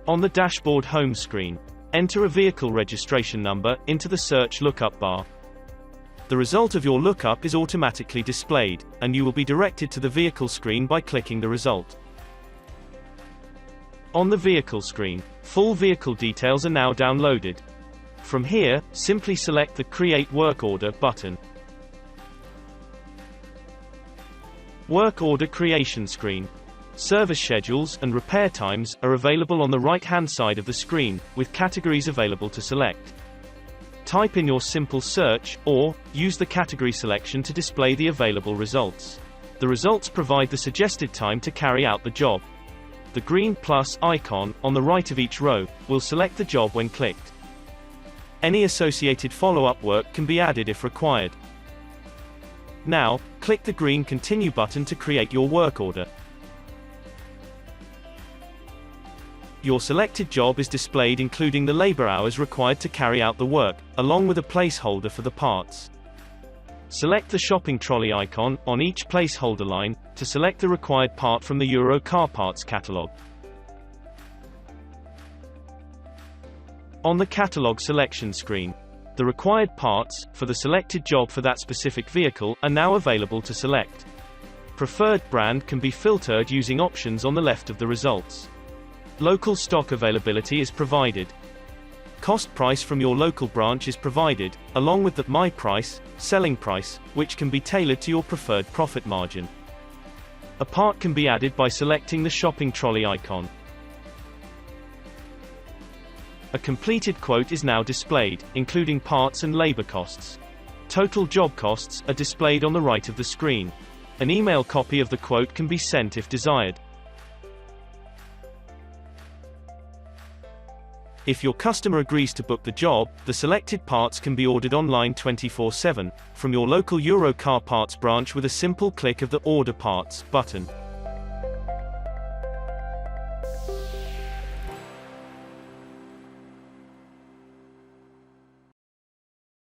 On the dashboard home screen, enter a vehicle registration number into the search lookup bar. The result of your lookup is automatically displayed, and you will be directed to the vehicle screen by clicking the result. On the vehicle screen, full vehicle details are now downloaded. From here, simply select the Create Work Order button. Work Order Creation screen. Service schedules and repair times are available on the right-hand side of the screen, with categories available to select. Type in your simple search, or use the category selection to display the available results. The results provide the suggested time to carry out the job. The green plus icon on the right of each row will select the job when clicked. Any associated follow-up work can be added if required. Now, click the green Continue button to create your work order. Your selected job is displayed including the labor hours required to carry out the work, along with a placeholder for the parts. Select the shopping trolley icon on each placeholder line to select the required part from the Euro car parts catalog. On the catalog selection screen, the required parts for the selected job for that specific vehicle are now available to select. Preferred brand can be filtered using options on the left of the results. Local stock availability is provided. Cost price from your local branch is provided, along with the My Price, selling price, which can be tailored to your preferred profit margin. A part can be added by selecting the shopping trolley icon. A completed quote is now displayed, including parts and labor costs. Total job costs are displayed on the right of the screen. An email copy of the quote can be sent if desired. If your customer agrees to book the job, the selected parts can be ordered online 24/7, from your local Euro car parts branch with a simple click of the Order Parts button.